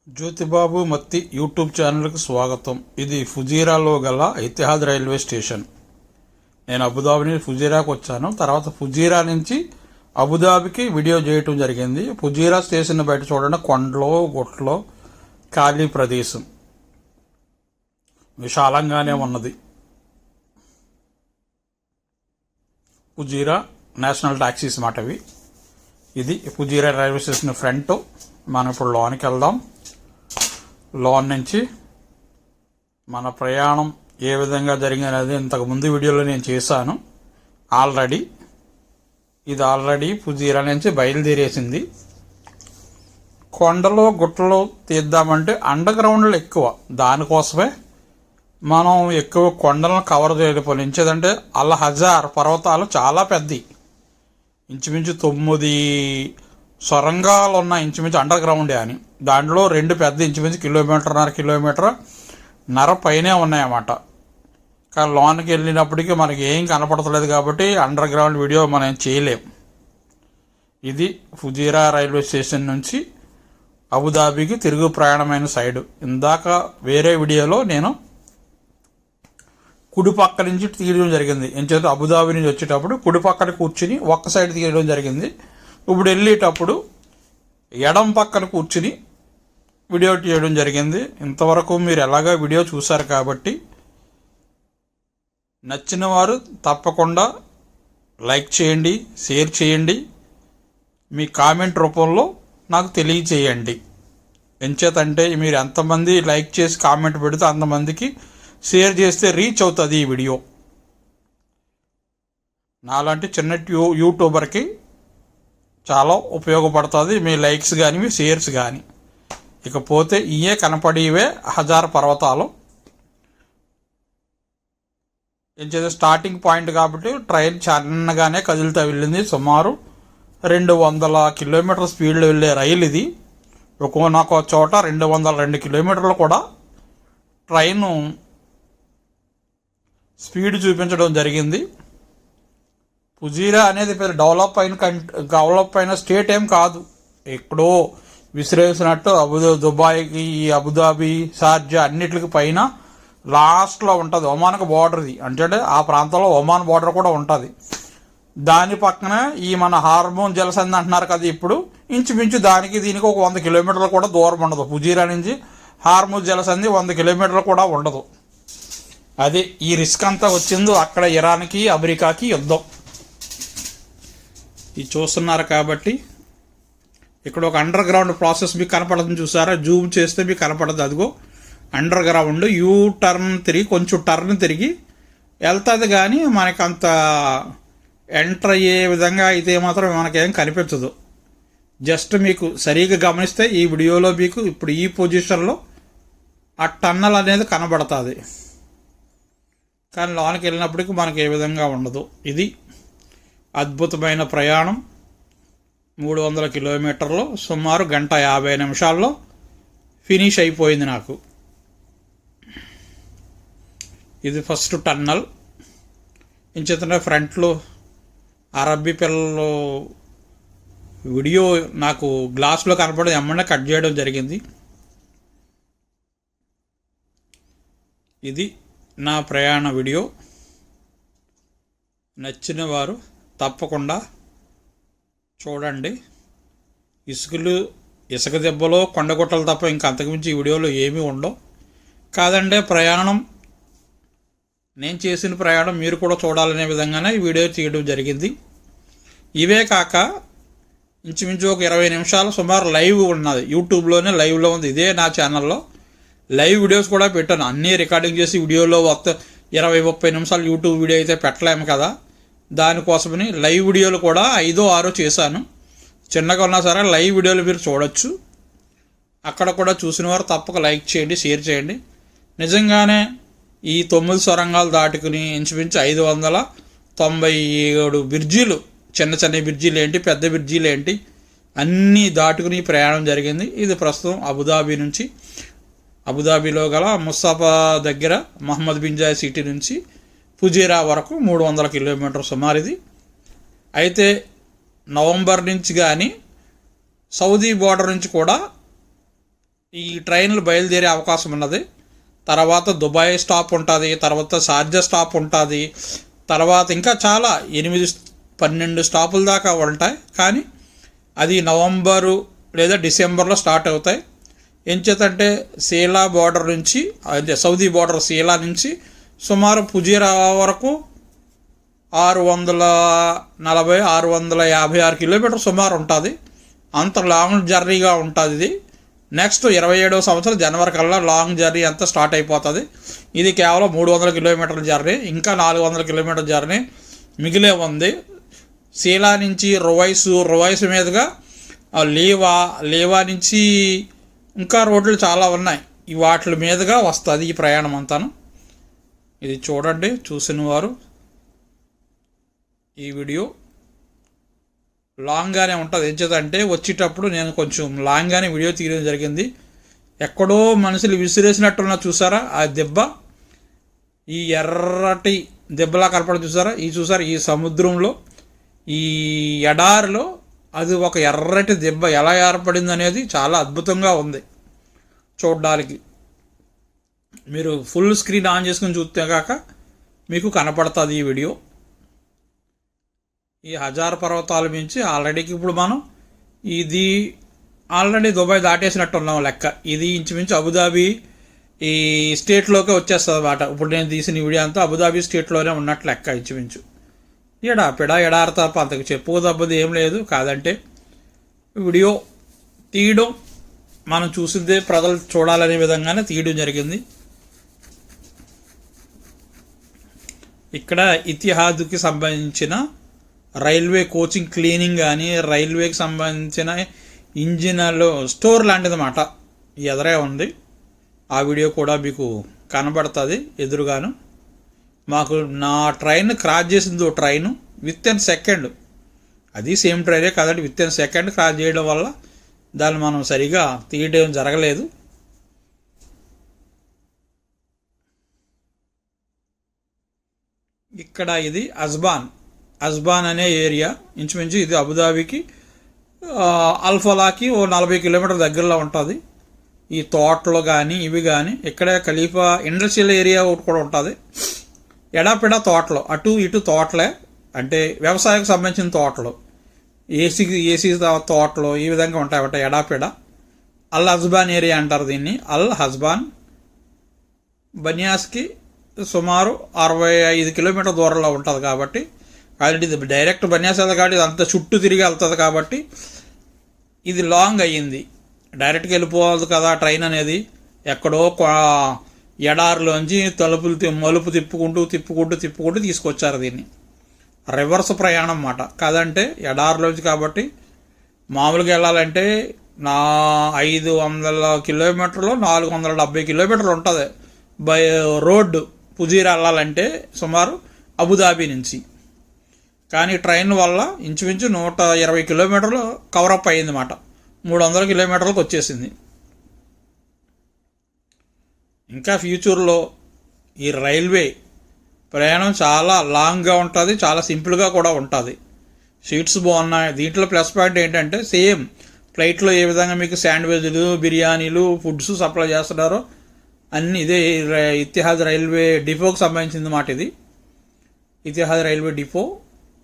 జ్యోతిబాబు మత్తి YouTube ఛానల్కి స్వాగతం. ఇది ఫుజీరాలో గల ఇతిహాద్ రైల్వే స్టేషన్. నేను అబుదాబి నుంచి ఫుజీరాకు వచ్చాను. తర్వాత ఫుజీరా నుంచి అబుదాబికి వీడియో చేయటం జరిగింది. ఫుజీరా స్టేషన్ బయట చూడండి, కొండలో గుట్లో ఖాళీ ప్రదేశం, విశాలంగానే ఉన్నది. ఫుజీరా నేషనల్ టాక్సీస్ మాట ఇవి. ఇది ఫుజీరా రైల్వే స్టేషన్ ఫ్రంట్. మనం ఇప్పుడు లోనికి వెళ్దాం. లోన్ నుంచి మన ప్రయాణం ఏ విధంగా జరిగినది ఇంతకుముందు వీడియోలో నేను చేశాను ఆల్రెడీ. ఇది ఆల్రెడీ ఫుజీరా నుంచి బయలుదేరేసింది. కొండలో గుట్టలో తీద్దామంటే అండర్ గ్రౌండ్లో ఎక్కువ, దానికోసమే మనం ఎక్కువ కొండలను కవర్ చేయలేకపోయించేదంటే అల్ హజార్ పర్వతాలు చాలా పెద్దవి, ఇంచుమించు 9 సొరంగాలు ఉన్నాయి, ఇంచుమించు అండర్ గ్రౌండే అని. దాంట్లో 2 పెద్ద ఇంచుమించు కిలోమీటర్ పైనే ఉన్నాయన్నమాట. కానీ లోనికి వెళ్ళినప్పటికీ మనకి ఏం కనపడతలేదు కాబట్టి అండర్ గ్రౌండ్ వీడియో మనం చేయలేం. ఇది ఫుజీరా రైల్వే స్టేషన్ నుంచి అబుదాబికి తిరుగు ప్రయాణమైన సైడు. ఇందాక వేరే వీడియోలో నేను కుడి పక్క నుంచి తీయడం జరిగింది. ఎంచేత అబుదాబి నుంచి వచ్చేటప్పుడు కుడి పక్కన కూర్చుని ఒక్క సైడ్ తీయడం జరిగింది. ఇప్పుడు వెళ్ళేటప్పుడు ఎడం పక్కన కూర్చుని వీడియో చేయడం జరిగింది. ఇంతవరకు మీరు ఎలాగా వీడియో చూశారు కాబట్టి నచ్చిన వారు తప్పకుండా లైక్ చేయండి, షేర్ చేయండి, మీ కామెంట్ రూపంలో నాకు తెలియచేయండి. ఎంచేతంటే మీరు ఎంతమంది లైక్ చేసి కామెంట్ పెడితే అంతమందికి షేర్ చేస్తే రీచ్ అవుతుంది ఈ వీడియో. నాలాంటి చిన్న యూట్యూబర్కి చాలా ఉపయోగపడుతుంది మీ లైక్స్ కానీ మీ షేర్స్ కానీ. ఇకపోతే ఇవే కనపడేవే హజార్ పర్వతాలు. ఏం చేస్తే స్టార్టింగ్ పాయింట్ కాబట్టి ట్రైన్ చిన్నగానే కదులుతూ వెళ్ళింది. సుమారు 200 కిలోమీటర్ స్పీడ్లో వెళ్ళే రైలు ఇది. ఒక్కొక్క చోట 202 కిలోమీటర్లు కూడా ట్రైను స్పీడ్ చూపించడం జరిగింది. ఫుజీరా అనేది పెద్ద డెవలప్ అయిన స్టేట్ ఏం కాదు. ఎక్కడో విసిరేసినట్టు దుబాయ్కి, అబుదాబి, షార్జా అన్నిటికి పైన లాస్ట్లో ఉంటుంది. ఒమాన్కి బార్డర్ ఇది, అంటే ఆ ప్రాంతంలో ఒమాన్ బార్డర్ కూడా ఉంటుంది. దాని పక్కన ఈ మన హార్మోన్ జలసంధి అంటున్నారు కదా, ఇప్పుడు ఇంచుమించు దానికి దీనికి ఒక 100 కిలోమీటర్లు కూడా దూరం ఉండదు. ఫుజీరా నుంచి హార్మోన్ జలసంధి 100 కిలోమీటర్లు కూడా ఉండదు. అదే ఈ రిస్క్ అంతా వచ్చిందో అక్కడ ఇరాన్కి అమెరికాకి యుద్ధం. ఇది చూస్తున్నారు కాబట్టి ఇక్కడ ఒక అండర్ గ్రౌండ్ ప్రాసెస్ మీకు కనపడుతుంది, చూసారా? జూమ్ చేస్తే మీకు కనపడదు. అదిగో అండర్ గ్రౌండ్ యూ టర్న్ తిరిగి కొంచెం టర్న్ తిరిగి వెళ్తుంది. కానీ మనకి అంత ఎంటర్ అయ్యే విధంగా అయితే మాత్రం మనకేం కనిపించదు. జస్ట్ మీకు సరిగ్గా గమనిస్తే ఈ వీడియోలో మీకు ఇప్పుడు ఈ పొజిషన్లో ఆ టన్నల్ అనేది కనబడుతుంది. కానీ లోనికి వెళ్ళినప్పటికీ మనకి ఏ విధంగా ఉండదు. ఇది అద్భుతమైన ప్రయాణం. 300 కిలోమీటర్లు సుమారు 1:50 ఫినిష్ అయిపోయింది నాకు. ఇది ఫస్ట్ టన్నల్. ఇంచేతంటే ఫ్రంట్లో అరబ్బీ పిల్లలు వీడియో నాకు గ్లాస్లో కనపడి ఎమ్మన్నా కట్ చేయడం జరిగింది. ఇది నా ప్రయాణ వీడియో. నచ్చిన వారు తప్పకుండా చూడండి. ఇసుక దెబ్బలో కొండగుట్టలు తప్ప ఇంకా అంతకుమించి ఈ వీడియోలో ఏమీ ఉండవు. కాదంటే ప్రయాణం నేను చేసిన ప్రయాణం మీరు కూడా చూడాలనే విధంగానే ఈ వీడియో తీయడం జరిగింది. ఇవే కాక ఇంచుమించు ఒక 20 నిమిషాలు సుమారు లైవ్ ఉన్నది, యూట్యూబ్లోనే లైవ్లో ఉంది. ఇదే నా ఛానల్లో లైవ్ వీడియోస్ కూడా పెట్టాను. అన్నీ రికార్డింగ్ చేసి వీడియోలో 20-30 నిమిషాలు యూట్యూబ్ వీడియో అయితే పెట్టలేము కదా, దానికోసమని లైవ్ వీడియోలు కూడా 5-6 చేశాను. చిన్నగా ఉన్నా సరే లైవ్ వీడియోలు మీరు చూడొచ్చు. అక్కడ కూడా చూసిన వారు తప్పక లైక్ చేయండి, షేర్ చేయండి. నిజంగానే ఈ 9 సొరంగాలు దాటుకుని ఇంచుమించు 597 బ్రిడ్జీలు, చిన్న బ్రిడ్జీలు ఏంటి, పెద్ద బ్రిడ్జీలు ఏంటి, అన్నీ దాటుకుని ప్రయాణం జరిగింది. ఇది ప్రస్తుతం అబుదాబి నుంచి, అబుదాబిలో గల ముస్తాఫా దగ్గర మహమ్మద్ బిన్ జాయ్ సిటీ నుంచి ఫుజీరా వరకు 300 కిలోమీటర్ సుమారు ఇది. అయితే నవంబర్ నుంచి కానీ సౌదీ బోర్డర్ నుంచి కూడా ఈ ట్రైన్లు బయలుదేరే అవకాశం ఉన్నది. తర్వాత దుబాయ్ స్టాప్ ఉంటుంది, తర్వాత షార్జా స్టాప్ ఉంటుంది, తర్వాత ఇంకా చాలా 8-12 స్టాపుల దాకా ఉంటాయి. కానీ అది నవంబరు లేదా డిసెంబర్లో స్టార్ట్ అవుతాయి. ఎంచేతంటే సీలా బార్డర్ నుంచి, అదే సౌదీ బార్డర్ సీలా నుంచి సుమారు ఫుజైరా వరకు 640-656 కిలోమీటర్ సుమారు ఉంటుంది. అంత లాంగ్ జర్నీగా ఉంటుంది ఇది. నెక్స్ట్ 27వ సంవత్సరం జనవరి కల్లా లాంగ్ జర్నీ అంతా స్టార్ట్ అయిపోతుంది. ఇది కేవలం 300 కిలోమీటర్ల జర్నీ, ఇంకా 400 కిలోమీటర్ల జర్నీ మిగిలే ఉంది. సీలా నుంచి రువైస్ మీదుగా లేవా నుంచి ఇంకా రోడ్లు చాలా ఉన్నాయి. ఈ వాటి మీదుగా వస్తుంది ఈ ప్రయాణం అంతాను. ఇది చూడండి, చూసిన వారు ఈ వీడియో లాంగ్గానే ఉంటుంది. ఎంచేదంటే వచ్చేటప్పుడు నేను కొంచెం లాంగ్గానే వీడియో తీయడం జరిగింది. ఎక్కడో మనుషులు విసిరేసినట్టున్నా చూసారా ఆ దెబ్బ, ఈ ఎర్రటి దెబ్బలా కనపడి చూసారా, ఈ సముద్రంలో ఈ ఎడారిలో అది ఒక ఎర్రటి దెబ్బ ఎలా ఏర్పడింది అనేది చాలా అద్భుతంగా ఉంది చూడడానికి. మీరు ఫుల్ స్క్రీన్ ఆన్ చేసుకుని చూస్తే కాక మీకు కనపడుతుంది ఈ వీడియో. ఈ హజార్ పర్వతాల మించి ఆల్రెడీకి ఇప్పుడు మనం ఇది ఆల్రెడీ దుబాయ్ దాటేసినట్టు ఉన్నాం లెక్క. ఇది ఇంచుమించు అబుదాబి ఈ స్టేట్లోకి వచ్చేస్తుంది అన్నమాట. ఇప్పుడు నేను తీసిన వీడియో అంతా అబుదాబి స్టేట్లోనే ఉన్నట్టు లెక్క ఇంచుమించు. ఎడారి తప్ప అంతకు చెప్పుకోదబ్బది ఏం లేదు. కాదంటే వీడియో తీయడం మనం చూసిందే ప్రజలు చూడాలనే విధంగానే తీయడం జరిగింది. ఇక్కడ ఇతిహాదుకి సంబంధించిన రైల్వే కోచింగ్ క్లీనింగ్ కానీ, రైల్వేకి సంబంధించిన ఇంజిన్లో స్టోర్ లాంటిదన్నమాట ఎదురే ఉంది. ఆ వీడియో కూడా మీకు కనబడుతుంది ఎదురుగాను. మాకు నా ట్రైన్ క్రాస్ చేసింది ఓ ట్రైను విత్-ఇన్ సెకండ్, అది సేమ్ ట్రైనే కాదండి, విత్-ఇన్ సెకండ్ క్రాస్ చేయడం వల్ల దాన్ని మనం సరిగా తీయడం జరగలేదు. ఇక్కడ ఇది అజ్బాన్ అనే ఏరియా. ఇంచుమించు ఇది అబుదాబికి అల్ఫలాకి ఓ 40 కిలోమీటర్ దగ్గరలో ఉంటుంది. ఈ తోటలు కానీ ఇవి కానీ, ఇక్కడే ఖలీఫా ఇండస్ట్రియల్ ఏరియా ఒకటి కూడా ఉంటుంది. ఎడాపెడా తోటలు, అటు ఇటు తోటలే, అంటే వ్యవసాయానికి సంబంధించిన తోటలు, ఏసీ తోటలు ఈ విధంగా ఉంటాయి ఎడాపెడ. అల్ హజ్బాన్ ఏరియా అంటారు దీన్ని. అల్ హజ్బాన్ బనియాస్కి సుమారు 65 కిలోమీటర్ దూరంలో ఉంటుంది. కాబట్టి అది డైరెక్ట్ బనియాస్ వెళ్తుంది కాబట్టి అంత చుట్టూ తిరిగి వెళ్తుంది. కాబట్టి ఇది లాంగ్ అయ్యింది. డైరెక్ట్గా వెళ్ళిపోవాలి కదా ట్రైన్ అనేది. ఎక్కడో ఎడారిలోంచి మలుపు తిప్పుకుంటూ తీసుకొచ్చారు దీన్ని. రివర్స్ ప్రయాణం అన్నమాట. కాదంటే ఎడారిలోంచి కాబట్టి మామూలుగా వెళ్ళాలంటే 500 కిలోమీటర్లు 470 కిలోమీటర్లు ఉంటుంది బై రోడ్డు ఫుజైరా వెళ్ళాలంటే సుమారు అబుదాబి నుంచి. కానీ ట్రైన్ వల్ల ఇంచుమించు 120 కిలోమీటర్లు కవరప్ అయ్యింది అన్నమాట. 300 కిలోమీటర్లకు వచ్చేసింది. ఇంకా ఫ్యూచర్లో ఈ రైల్వే ప్రయాణం చాలా లాంగ్గా ఉంటుంది, చాలా సింపుల్గా కూడా ఉంటుంది. సీట్స్ బాగున్నాయి. దీంట్లో ప్లస్ పాయింట్ ఏంటంటే సేమ్ ఫ్లైట్లో ఏ విధంగా మీకు శాండ్విచ్లు, బిర్యానీలు, ఫుడ్స్ సప్లై చేస్తున్నారో అన్నీ ఇదే ఇతిహాద్ రైల్వే డిపోకి సంబంధించింది మాట. ఇది ఇతిహాద్ రైల్వే డిపో.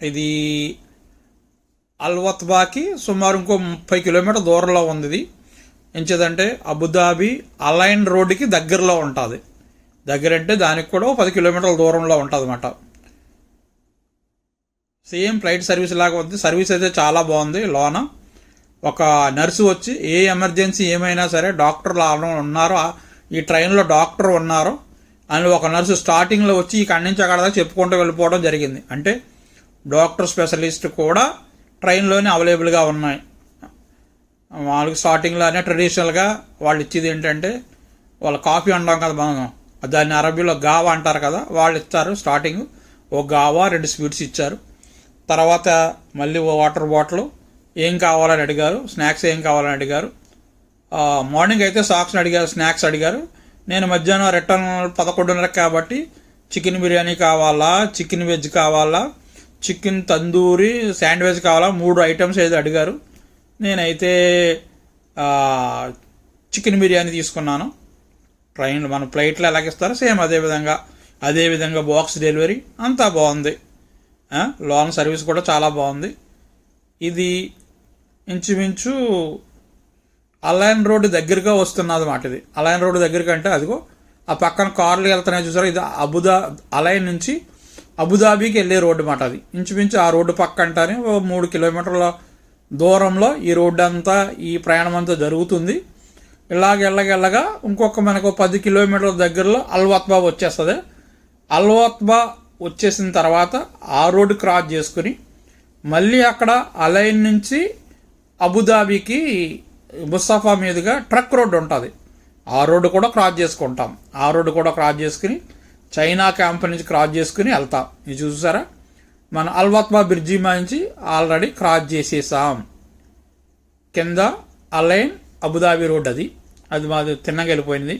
ఇది అల్వత్బాకి సుమారు ఇంకో 30 కిలోమీటర్ దూరంలో ఉంది. ఇది ఎంచేదంటే అబుదాబి అలైన్ రోడ్డుకి దగ్గరలో ఉంటుంది. దగ్గరంటే దానికి కూడా 10 కిలోమీటర్ల దూరంలో ఉంటుంది అన్నమాట. సేమ్ ఫ్లైట్ సర్వీస్ లాగా ఉంది. సర్వీస్ అయితే చాలా బాగుంది. లోన ఒక నర్సు వచ్చి ఏ ఎమర్జెన్సీ ఏమైనా సరే డాక్టర్లు ఉన్నారు, ఈ ట్రైన్లో డాక్టర్ ఉన్నారు అని ఒక నర్సు స్టార్టింగ్లో వచ్చి ఇక్కడి నుంచి అక్కడ దాకా చెప్పుకుంటూ వెళ్ళిపోవడం జరిగింది. అంటే డాక్టర్ స్పెషలిస్ట్ కూడా ట్రైన్లోనే అవైలబుల్గా ఉన్నాయి. వాళ్ళకి స్టార్టింగ్లోనే ట్రెడిషనల్గా వాళ్ళు ఇచ్చేది ఏంటంటే వాళ్ళ కాఫీ అంటాం కదా మనం, దాన్ని అరబీలో గావా అంటారు కదా, వాళ్ళు ఇస్తారు. స్టార్టింగ్ ఒక గావా 2 స్వీట్స్ ఇచ్చారు. తర్వాత మళ్ళీ ఓ వాటర్ బాటిల్, ఏం కావాలని అడిగారు, స్నాక్స్ ఏం కావాలని అడిగారు. మార్నింగ్ అయితే స్నాక్స్ అడిగారు. నేను మధ్యాహ్నం రిటర్న్ 11:30 కాబట్టి చికెన్ బిర్యానీ కావాలా, చికెన్ వెజ్ కావాలా, చికెన్ తందూరి శాండ్విచ్ కావాలా, 3 ఐటమ్స్ ఏదో అడిగారు. నేనైతే చికెన్ బిర్యానీ తీసుకున్నాను. ట్రైన్ మన ఫ్లైట్లో ఎలాగిస్తారో సేమ్ అదేవిధంగా బాక్స్ డెలివరీ అంతా బాగుంది. లోన్ సర్వీస్ కూడా చాలా బాగుంది. ఇది ఇంచుమించు అలైన్ రోడ్డు దగ్గరగా వస్తున్నది మాట. ఇది అలైన్ రోడ్డు దగ్గర కంటే అదిగో ఆ పక్కన కార్లు వెళ్తున్నాయి చూసారా, ఇది అలైన్ నుంచి అబుదాబీకి వెళ్ళే రోడ్డు మాట. అది ఇంచుమించు ఆ రోడ్డు పక్క అంటానే 3 కిలోమీటర్ల దూరంలో ఈ రోడ్డు అంతా ఈ ప్రయాణం అంతా జరుగుతుంది. ఇలాగెళ్ళగా ఇంకొక మనకు 10 కిలోమీటర్ల దగ్గరలో అల్వత్బా వచ్చేస్తుంది. అల్వత్బా వచ్చేసిన తర్వాత ఆ రోడ్డు క్రాస్ చేసుకుని మళ్ళీ అక్కడ అలైన్ నుంచి అబుదాబీకి ముస్తఫా మీదుగా ట్రక్ రోడ్డు ఉంటుంది. ఆ రోడ్డు కూడా క్రాస్ చేసుకుంటాం. ఆ రోడ్డు కూడా క్రాస్ చేసుకుని చైనా క్యాంప్ నుంచి క్రాస్ చేసుకుని వెళ్తాం. ఇది చూసారా, మన అల్వత్బా బ్రిడ్జి నుంచి ఆల్రెడీ క్రాస్ చేసేసాం. కింద అలైన్ అబుదాబీ రోడ్ అది మాది తిన్నగా వెళ్ళిపోయింది.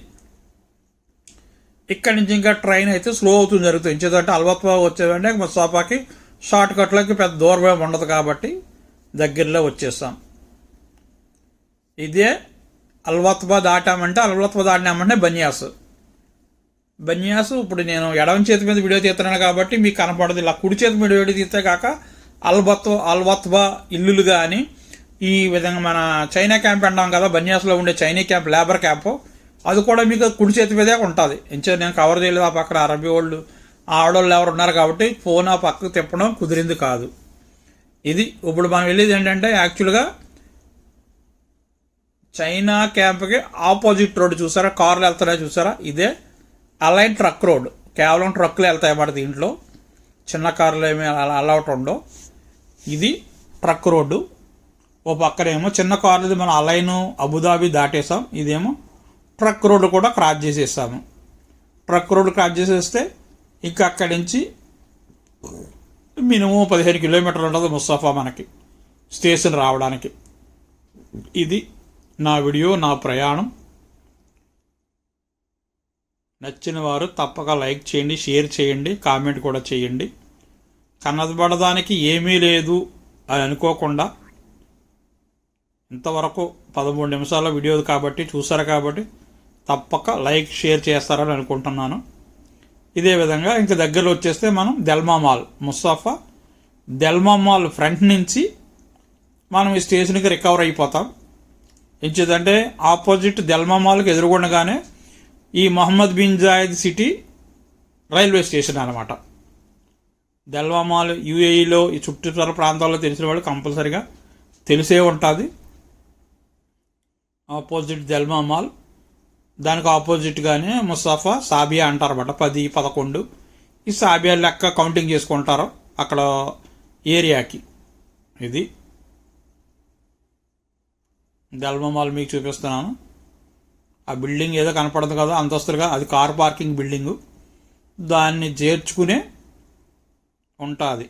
ఇక్కడి నుంచి ఇంకా ట్రైన్ అయితే స్లో అవుతుంది జరుగుతుంది. ఎందుకంటే అల్వత్బా వచ్చేదంటే ముస్తఫాకి షార్ట్ కట్లకి పెద్ద దూరం ఉండదు కాబట్టి దగ్గరలో వచ్చేస్తాం. ఇదే అల్వత్బా దాటామంటే బన్యాస్. ఇప్పుడు నేను ఎడమ చేతి మీద వీడియో తీస్తున్నాను కాబట్టి మీకు కనపడదు. ఇలా కుడి చేతి మీద వీడియో తీస్తే కాక అల్వత్బా ఇల్లులు కానీ ఈ విధంగా మన చైనా క్యాంప్ అంటాం కదా, బన్యాస్లో ఉండే చైనా క్యాంప్, లేబర్ క్యాంపు, అది కూడా మీకు కుడి చేతి మీదే ఉంటుంది. ఎంచే నేను కవర్ చేయలేదు. ఆ పక్కన అరబీ వాళ్ళు ఆడవాళ్ళు ఎవరు ఉన్నారు కాబట్టి ఫోన్ ఆ పక్కకు తిప్పడం కుదిరింది కాదు. ఇది ఇప్పుడు మనం వెళ్ళేది ఏంటంటే యాక్చువల్గా చైనా క్యాంప్కి ఆపోజిట్ రోడ్డు చూసారా, కార్లు వెళ్తున్నాయి చూసారా, ఇదే అలైన్ ట్రక్ రోడ్. కేవలం ట్రక్కులు వెళ్తాయి అన్నమాట. దీంట్లో చిన్న కార్లు ఏమి అలౌట్ ఉండవు. ఇది ట్రక్ రోడ్డు. ఓ పక్కనేమో చిన్న కార్లు మనం అలైన్ అబుదాబీ దాటేసాం. ఇదేమో ట్రక్ రోడ్డు కూడా క్రాస్ చేసేసాము. ట్రక్ రోడ్డు క్రాస్ చేసేస్తే ఇంకా అక్కడి నుంచి మినిమం 15 కిలోమీటర్లు ఉంటుంది ముస్తఫా మనకి స్టేషన్ రావడానికి. ఇది నా వీడియో, నా ప్రయాణం. నచ్చిన వారు తప్పక లైక్ చేయండి, షేర్ చేయండి, కామెంట్ కూడా చేయండి. కనబడడానికి ఏమీ లేదు అని అనుకోకుండా ఇంతవరకు 13 నిమిషాల వీడియో కాబట్టి చూసారు కాబట్టి తప్పక లైక్ షేర్ చేస్తారని అనుకుంటున్నాను. ఇదే విధంగా ఇంక దగ్గరలో వచ్చేస్తే మనం దెల్మా మాల్, ముస్తఫా దెల్మా మాల్ ఫ్రంట్ నుంచి మనం ఈ స్టేషన్కి రికవర్ అయిపోతాం. ఎంచేదంటే ఆపోజిట్ దెల్మా మాల్కి ఎదురుగుండగానే ఈ Mohammed bin Zayed city railway station అనమాట. దెల్మా మాల్ యూఏఈలో ఈ చుట్టుపక్కల ప్రాంతాల్లో తెలిసిన వాళ్ళు కంపల్సరిగా తెలిసే ఉంటుంది. ఆపోజిట్ దెల్మా మాల్, దానికి ఆపోజిట్గానే ముస్తఫా సాబియా అంటారన్నమాట. 10, 11 ఈ సాబియా లెక్క కౌంటింగ్ చేసుకుంటారు అక్కడ ఏరియాకి. ఇది దెల్మా మాల్ మీకు చూపిస్తున్నాను. ఆ బిల్డింగ్ ఏదో కనపడదు కదా అంతస్తులుగా, అది కార్ పార్కింగ్ బిల్డింగు. దాన్ని చేర్చుకునే ఉంటుంది.